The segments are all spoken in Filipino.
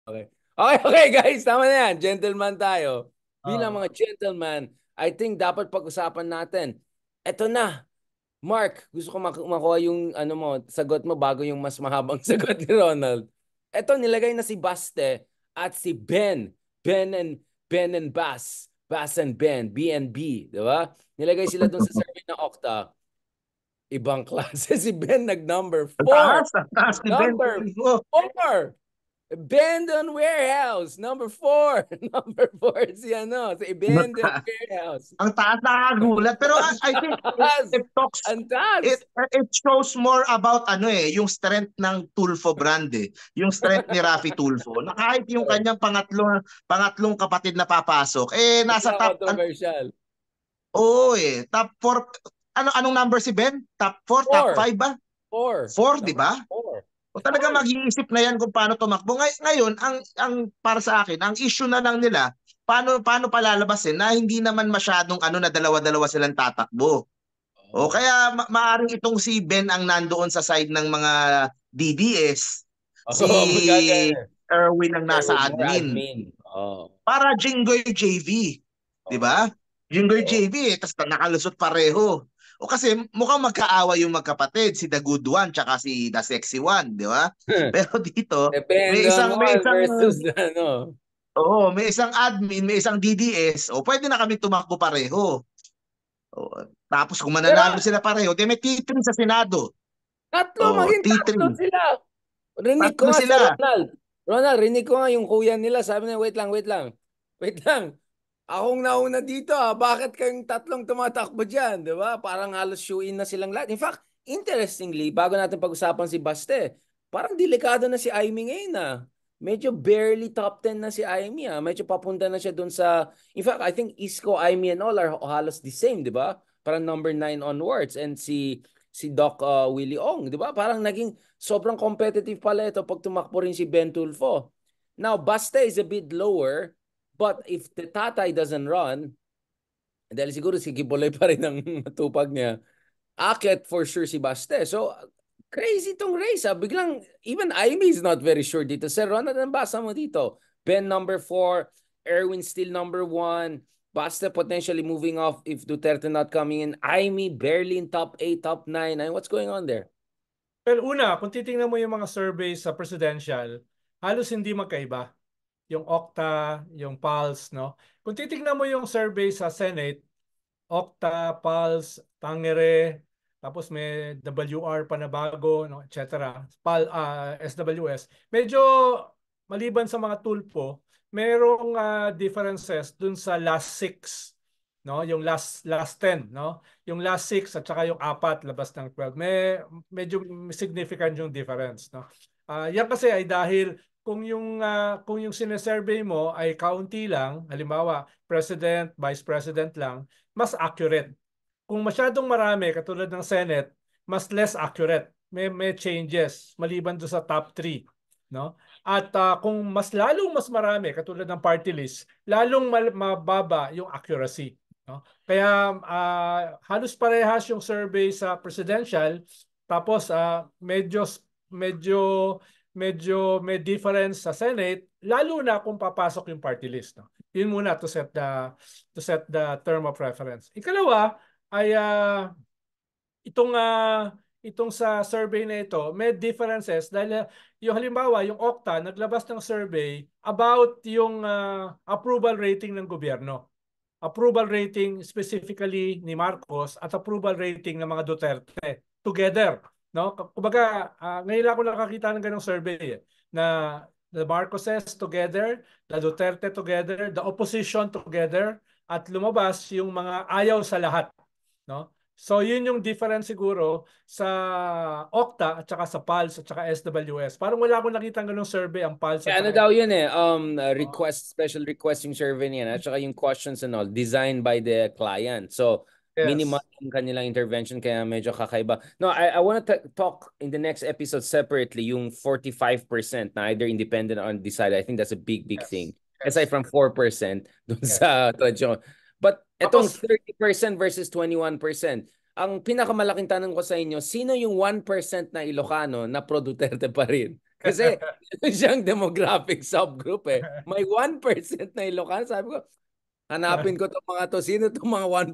Okay. Okay, okay guys, tama na yan. Gentleman tayo. Bilang Oo. mga gentleman, I think dapat pag-usapan natin. Eto na. Mark, gusto ko makuha yung ano mo, sagot mo bago yung mas mahabang sagot ni Ronald. Eto, nilagay na si Baste at si Ben. Ben and Bass. Bass and Ben. B&B. Di ba? Nilagay sila dun sa survey na Okta. Ibang klase. Si Ben nag-number four. Ang taas ni Ben Number Tulfo. 4. Abandoned warehouse. Number 4. Number 4 si ano, si abandoned warehouse. Ang taas, nakakagulat. Pero I think Antas! it talks, Antas! it shows more about yung strength ng Tulfo brand eh. Yung strength ni Rafi Tulfo. Na kahit yung kanyang pangatlong kapatid na papasok, nasa top, Controversial. top 4. Anong number si Ben? Top 4, top 4. 5 ba? 4. 4, di Number ba? 4. O Of talaga course. mag-iisip na yan kung paano tumakbo. Ngayon, ang para sa akin, ang issue na lang nila, paano palalabasin na hindi naman masyadong na dalawa-dalawa silang tatakbo. O Oh. kaya maaring itong si Ben ang nandoon sa side ng mga DDS, si Oh, magagana. Erwin ang There nasa with more admin. admin. Oh. Para Jinggoy JV, 'di Oh. ba? Jinggoy Oh. JV, tapos nakalusot pareho. O kasi mukhang magkaawa yung magkapatid, si The Good One tsaka si The Sexy One, 'di ba? Pero dito, may Depende on isang may one isang versus ano. may isang admin, may isang DDS, o pwede na kami tumakbo pareho. O, tapos kung Pero mananalo sila pareho, di may T3 sa Senado. O, maging tatlo T3. sila. Rinig ko Tatlo nga si sila. Ronald. Ronald, rinig ko nga yung kuya nila. Sabi niya, wait lang, wait lang. Wait lang. Akong nauna dito Bakit kayong tatlong tumatakbo dyan? Di ba? Parang halos shoe-in na silang lahat. In fact, interestingly, bago natin pag-usapan si Baste, parang delikado na si Aimee ngayon Medyo barely top 10 na si Aimee Medyo papunta na siya dun sa... In fact, I think Isko, Aimee and all are halos the same, di ba? Parang number 9 onwards. And si Doc Willie Ong, di ba? Parang naging sobrang competitive pala ito pag tumakbo rin si Ben Tulfo. Now, Baste is a bit lower, but if the tatay doesn't run, dahil siguro si Kibuloy pa rin ang matupag niya, akit for sure si Baste. So, crazy tong race Biglang, even Ivy is not very sure dito. Sir Ronald, ang basa mo dito? Ben number 4, Erwin still number 1, Baste potentially moving off if Duterte not coming in, Amy barely in top 8, top 9. I mean, what's going on there? Well, una, kung titingnan mo yung mga surveys sa presidential, halos hindi magkaiba. Yung Okta, yung Pulse, no? Kung titingnan mo yung survey sa Senate, Okta, Pulse, Tangere, tapos may WR pa na bago, no, etc. SWS. Medyo maliban sa mga tulpo, merong differences dun sa last 6, no? Yung last 10, no? Yung last 6 at saka yung 4 labas ng 12. Medyo significant yung difference, no? Yan kasi ay dahil kung yung sinesurvey mo ay county lang, halimbawa president, vice president lang, mas accurate. Kung masyadong marami katulad ng Senate, mas less accurate. May changes maliban do sa top 3, no? At kung lalong mas marami katulad ng party list, lalong mababa yung accuracy, no? Kaya halos parehas yung survey sa presidential, tapos medyo medyo medyo may difference sa Senate, lalo na kung papasok yung party list, no? Yun muna to set the term of reference. Ikalawa ay itong sa survey na ito, may differences dahil yung halimbawa, yung Okta naglabas ng survey about yung approval rating ng gobyerno. Approval rating specifically ni Marcos at approval rating ng mga Duterte together, no? Kumbaga, ngayon lang ako nakakita ng ganong survey na the Marcoses together, the Duterte together, the opposition together, at lumabas yung mga ayaw sa lahat, no? So yun yung difference siguro sa Okta at saka sa Pulse at saka SWS. Parang wala akong nakita ng ganong survey ang Pulse at Ano saka daw yun special request yung survey niyan at saka yung questions and all, designed by the client. So, minimal yes. yung kanilang intervention kaya medyo kakaiba. No, I want to talk in the next episode separately yung 45% na either independent or undecided. I think that's a big, big Yes. thing. Aside from 4% dun Yes. sa tradisyon. But etong Tapos 30% versus 21%, ang pinakamalaking tanong ko sa inyo, sino yung 1% na Ilocano na pro Duterte pa rin? Kasi siyang demographic subgroup eh. May 1% na Ilocano. Sabi ko, hanapin ko itong mga to. Sino itong mga 1%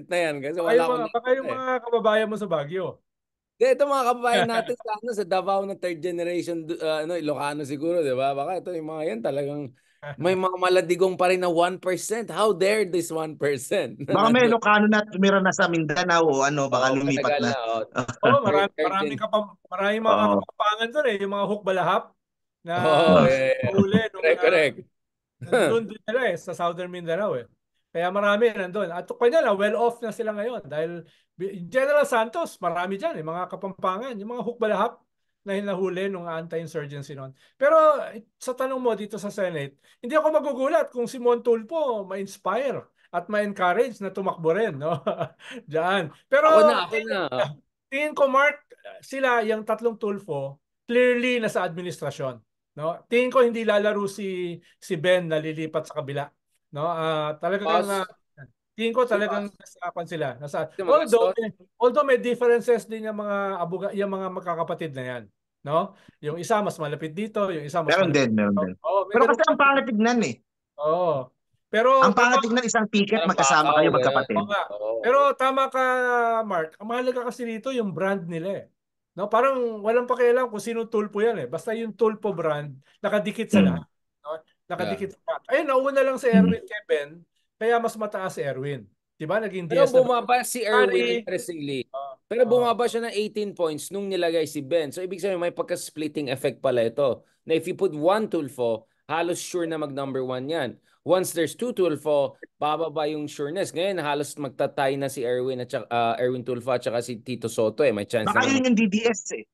na yan? Kasi wala akong Baka yung nakita eh. mga kababayan mo sa Baguio. Ito mga kababayan natin sa, sa Davao na third generation Ilocano siguro, di ba? Baka ito yung mga yan talagang may mga maladigong pa rin na 1%. How dare this 1% na Baka may nandun? Ilocano na tumira na sa Mindanao o ano, baka lumipat Matagal na. na. Maraming mga Oo. kapampangan doon eh, yung mga hook balahap na Yeah. huli nung Correct, correct. nandun din nila eh, sa Southern Mindanao eh. Kaya marami nandun. At kanya na, well off na sila ngayon dahil General Santos, marami dyan eh, mga kapampangan, yung mga hook balahap na hinahuli nung anti-insurgency noon. Pero sa tanong mo dito sa Senate, hindi ako magugulat kung si Mon Tulfo ma-inspire at ma-encourage na tumakbo rin, no? Diyan. Pero Ako na. tingin ko, Mark, sila, yung tatlong Tulfo, clearly nasa administrasyon. No? Tingin ko hindi lalaro si Ben na lilipat sa kabila. No? Boss, Tingin ko si talagang Boss. nasa sila. Si Magastos. Although may differences din yung yung mga magkakapatid na yan. No? Yung isa mas malapit dito, yung isa mas Meron malapit din, meron dito. din. Oh, may Pero ganun kasi pa. ang pangit tignan eh. Oo. Pero Ang tama. pangit tignan isang ticket, Parang magkasama bakaw, kayo gano'n. magkapatid. Oo nga. Oo. Pero tama ka, Mark. Ang mahalaga kasi dito yung brand nila eh. No, parang walang pakialam kung sino tulpo yan eh. Basta yung tulpo brand, nakadikit sa Mm. lahat. No? Yeah. Nakadikit sa lahat. Ayun, nauna lang si Mm. Erwin Kevin, kaya mas mataas si Erwin. Diba? Naging Pero DSWD. bumaba si Erwin, interestingly. Pero Oh. bumaba siya ng 18 points nung nilagay si Ben. So, ibig sabihin, may pagka-splitting effect pala ito. Na if you put one Tulfo, halos sure na mag-number 1 yan. Once there's two Tulfo, bababa yung sureness. Ngayon, halos magtatay na si Erwin at Erwin Tulfo at saka si Tito Soto. May chance Baka naman. yun yung DDS eh.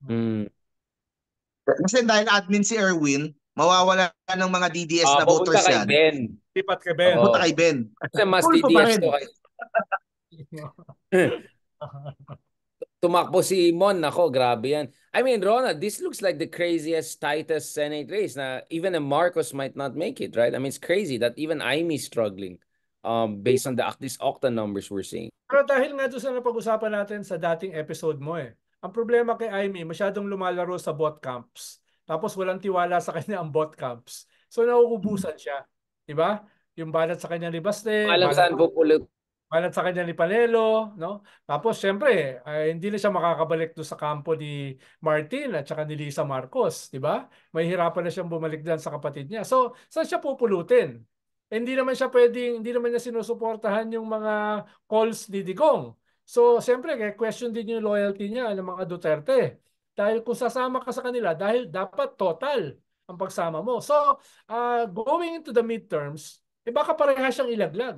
Mm. Kasi dahil admin si Erwin, mawawala ng mga DDS na Pupunta voters kay yan. Ben. Lipat kay Ben. Punta Oo. kay Ben. Kasi mas Tulfo pa DDS rin. to kay tumakbo si Mon. Nako, grabe yan. I mean, Ronald, this looks like the craziest, tightest Senate race na even a Marcos might not make it, right? I mean, it's crazy that even Imee struggling based on these Octa numbers we're seeing. Pero dahil nga doon sa napag-usapan natin sa dating episode mo eh. Ang problema kay Aimee, masyadong lumalaro sa bot camps. Tapos walang tiwala sa kanya ang bot camps. So nauubusan siya. 'Di ba? Yung balat sa kanya ni Baste, Alam saan pupulot. balat sa kanya ni Panelo, no? Tapos syempre, hindi na siya makakabalik doon sa kampo ni Martin at saka ni Lisa Marcos, 'di ba? Mahihirapan na siyang bumalik diyan sa kapatid niya. So, saan siya pupulutin? Hindi naman siya pwedeng, hindi naman niya sinusuportahan yung mga calls ni Digong. So, siyempre, question din yung loyalty niya ng mga Duterte. Dahil kung sasama ka sa kanila, dahil dapat total ang pagsama mo. So, going into the midterms, baka parehas siyang ilaglag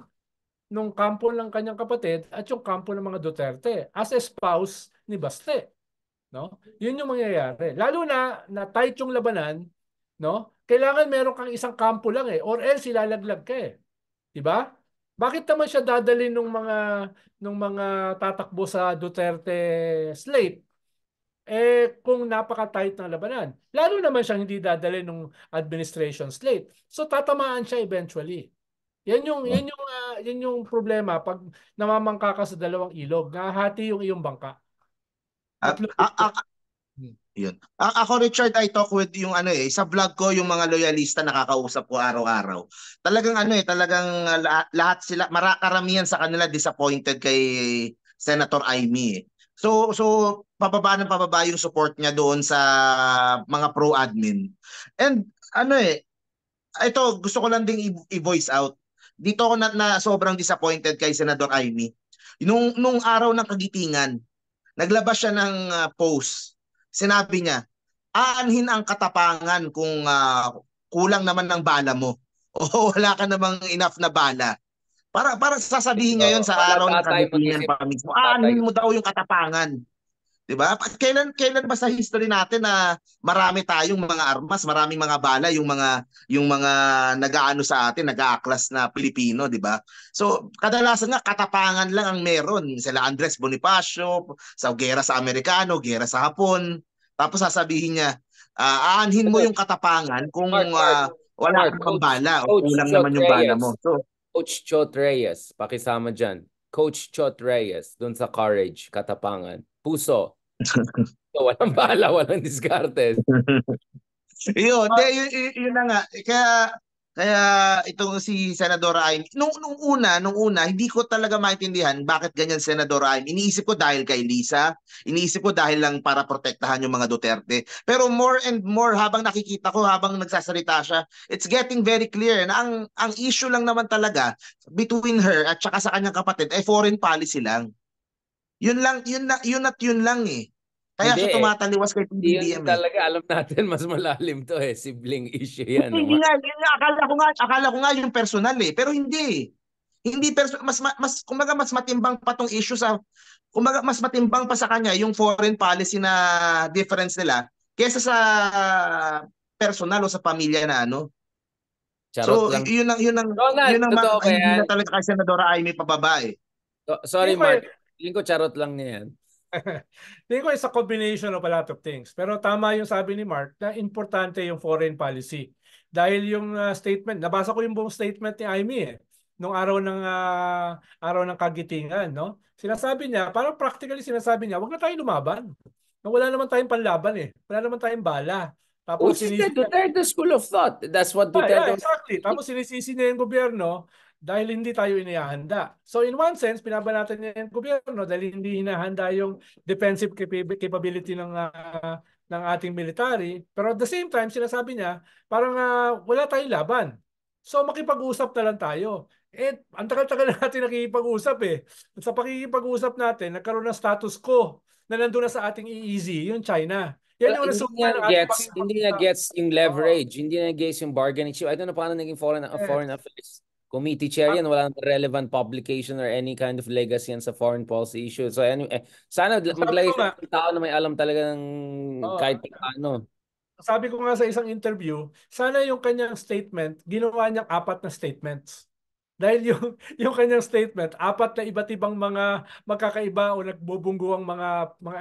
nung kampo ng kanyang kapatid at yung kampo ng mga Duterte as a spouse ni Baste. No? Yun yung mangyayari. Lalo na tight yung labanan, no? Kailangan meron kang isang kampo lang eh or else ilalaglag ka eh. 'Di ba? Bakit naman siya dadalhin ng mga tatakbo sa Duterte slate kung napaka-tight ng labanan? Lalo naman siyang hindi dadalhin ng administration slate. So tatamaan siya eventually. Yan yung problema pag namamangka ka sa dalawang ilog, nahati yung iyong bangka. Tatlo. Yun. Ako, Richard, I talk with yung ano eh, sa vlog ko yung mga loyalista nakakausap ko araw-araw. Talagang ano eh, talagang lahat sila, karamihan sa kanila disappointed kay Senator Imee eh. So pababa yung support niya doon sa mga pro-admin. And ano eh, ito gusto ko lang ding i-voice out. Dito ako na sobrang disappointed kay Senator Imee. Nung araw ng kagitingan, naglabas siya ng post. Sinabi niya, aanhin ang katapangan kung kulang naman ng bala mo o wala ka namang enough na bala. Para sasabihin niya yun sa araw ng Malatatay kagitingan mag-isip. pa mismo. Aanhin mo daw yung katapangan. 'Di ba? Kailan ba sa history natin na marami tayong mga armas, maraming mga bala yung mga nag-aano sa atin, nag-aaklas na Pilipino, 'di ba? So, kadalasan nga katapangan lang ang meron. Sila Andres Bonifacio, sa gera sa Amerikano, gera sa Hapon. Tapos sasabihin niya, aanhin mo yung katapangan kung wala Mark, ka namang bala o Coach kulang Chot naman yung bala mo. Reyes. So, Coach Chot Reyes, pakisama dyan. Coach Chot Reyes, dun sa Courage, Katapangan. Puso. So, walang bala, walang diskarte. Yun na nga. Kaya itong si Senadora Aim, nung una, hindi ko talaga maintindihan bakit ganyan Senadora Aim. Iniisip ko dahil kay Lisa, iniisip ko dahil lang para protektahan yung mga Duterte. Pero more and more habang nakikita ko, habang nagsasalita siya, it's getting very clear na ang issue lang naman talaga between her at saka sa kanyang kapatid ay foreign policy lang. Yun lang eh. Kaya Hindi siya eh. tumataliwas kay Yun PBBM eh. talaga, alam natin, mas malalim to eh. Sibling issue yan. Hindi nga, yun nga, akala ko nga yung personal eh. Pero hindi. Hindi mas kumbaga mas matimbang pa tong issue sa kumbaga mas matimbang pa sa kanya yung foreign policy na difference nila kaysa sa personal o sa pamilya na ano. Charot So lang. yun ang Totoo ba hindi yan? na talaga kay Senadora Amy pababa eh. Sorry, Tingin ko, Mark. Tingin ko charot lang niya yan. tingin ko it's a combination of a lot of things. Pero tama yung sabi ni Mark na importante yung foreign policy. Dahil yung statement, nabasa ko yung buong statement ni Amy eh, nung araw ng kagitingan, no? Sinasabi niya, parang practically sinasabi niya, wag na tayong lumaban. Wala naman tayong panlaban eh. Wala naman tayong bala. Tapos Which is the Duterte school of thought. That's what yeah, Duterte was exactly. saying. Tapos sinisisi niya yung gobyerno dahil hindi tayo inihahanda. So in one sense, pinabanatan niya yung gobyerno dahil hindi hinahanda yung defensive capability ng ating military. Pero at the same time, sinasabi niya, parang wala tayong laban. So makipag-usap na lang tayo. Eh, ang tagal-tagal na natin nakikipag-usap eh. At sa pakikipag-usap natin, nagkaroon ng status quo na nandun na sa ating EEZ, yung China. Yan yung resulta ng ating Hindi niya pakikipag-usap. gets yung leverage. Hindi niya gets yung bargaining chip. I don't know paano naging foreign affairs committee chair yan. Wala nang relevant publication or any kind of legacy yan sa foreign policy issue. So anyway, sana Sabi ko maglagay nga, siya ng tao na may alam talaga ng oh, kahit paano. sabi ko nga sa isang interview, sana yung kanyang statement, ginawa niyang 4 na statements. Dahil yung kanyang statement, 4 na iba't ibang mga magkakaiba o nagbubungguang mga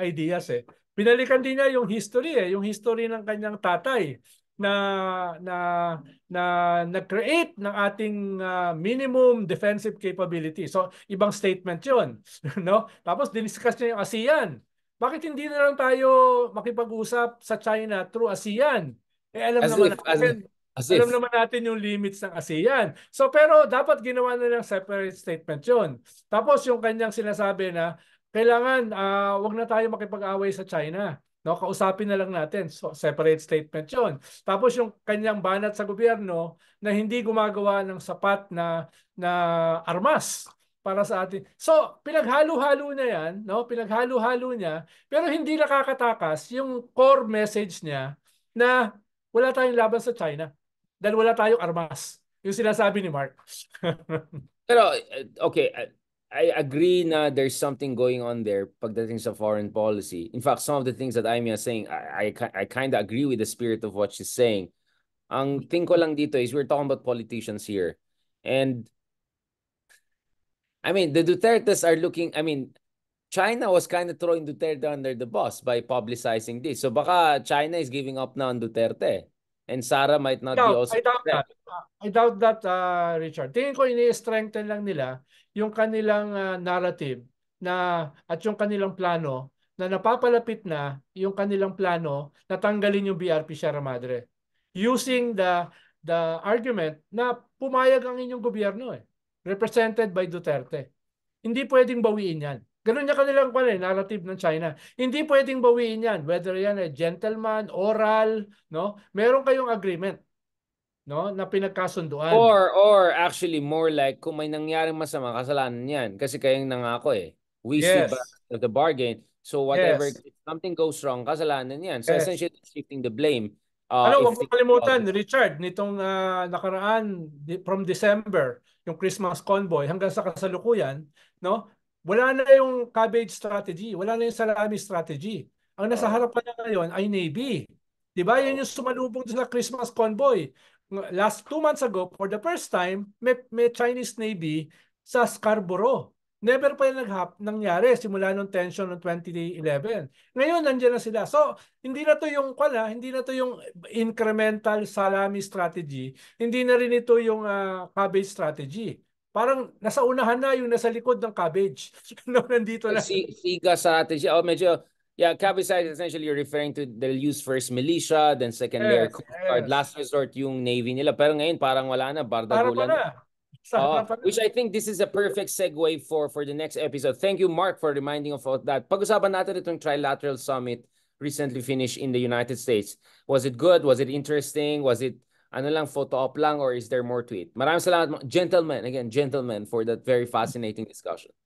ideas eh. Pinalikan din niya yung history yung history ng kanyang tatay na na na nag-create ng ating minimum defensive capability. So, ibang statement 'yon, no? Tapos diniscuss niya yung ASEAN. Bakit hindi na lang tayo makipag-usap sa China through ASEAN? Eh As if, as if, as alam if. naman natin yung limits ng ASEAN. So pero dapat ginawa na ng separate statement 'yon. Tapos yung kanyang sinasabi na kailangan wag na tayo makipag-away sa China. No, kausapin na lang natin. So separate statement 'yon. Tapos yung kanyang banat sa gobyerno na hindi gumagawa ng sapat na armas para sa atin. So, pinaghalo-halo na yan, no? Pinaghalo-halo niya, pero hindi nakakatakas yung core message niya na wala tayong laban sa China dahil wala tayong armas. Yung sinasabi ni Mark. Pero, okay, I agree na there's something going on there pagdating sa foreign policy. In fact, some of the things that Amy is saying, I kind of agree with the spirit of what she's saying. Ang thing ko lang dito is we're talking about politicians here. And, I mean, the Dutertes are looking, I mean, China was kind of throwing Duterte under the bus by publicizing this. So baka China is giving up now on Duterte. And Sara might not be also I doubt that. correct. I doubt that, Richard. Tingin ko ini-strengthen lang nila yung kanilang narrative at yung kanilang plano na napapalapit na yung kanilang plano na tanggalin yung BRP Sierra Madre. Using the argument na pumayag ang inyong gobyerno represented by Duterte. Hindi pwedeng bawiin yan. Ganun niya kanilang narrative ng China. Hindi pwedeng bawiin yan. Whether yan ay gentleman, oral, no? Meron kayong agreement, no, na pinagkasunduan. Or actually more like kung may nangyaring masama, kasalanan yan. Kasi kayong nangako eh. We stood back of the bargain. So whatever, if something goes wrong, kasalanan yan. So essentially, shifting the blame. Huwag mo kalimutan, Richard, nitong nakaraan from December, yung Christmas convoy hanggang sa kasalukuyan, no? Wala na yung cabbage strategy, wala na yung salami strategy. Ang nasa harapan na ngayon ay Navy. 'Di ba? Yan yung sumalubong sa Christmas convoy. Last 2 months ago, for the first time, may Chinese Navy sa Scarborough. Never pa yung nangyari simula nung tension ng 2011. Ngayon, nandiyan na sila. So, hindi na to yung incremental salami strategy. Hindi na rin ito yung cabbage strategy. Parang nasa unahan na yung nasa likod ng cabbage. No, nandito na. Siga strategy. Medyo Yeah, cabicide is essentially you're referring to they'll use first militia, then second layer Coast Guard, last resort yung Navy nila. Pero ngayon parang wala na, bardagulan na. Which I think this is a perfect segue for the next episode. Thank you, Mark, for reminding of that. Pag-usapan natin itong trilateral summit recently finished in the United States. Was it good? Was it interesting? Was it photo op lang, or is there more to it? Maraming salamat, gentlemen, for that very fascinating discussion.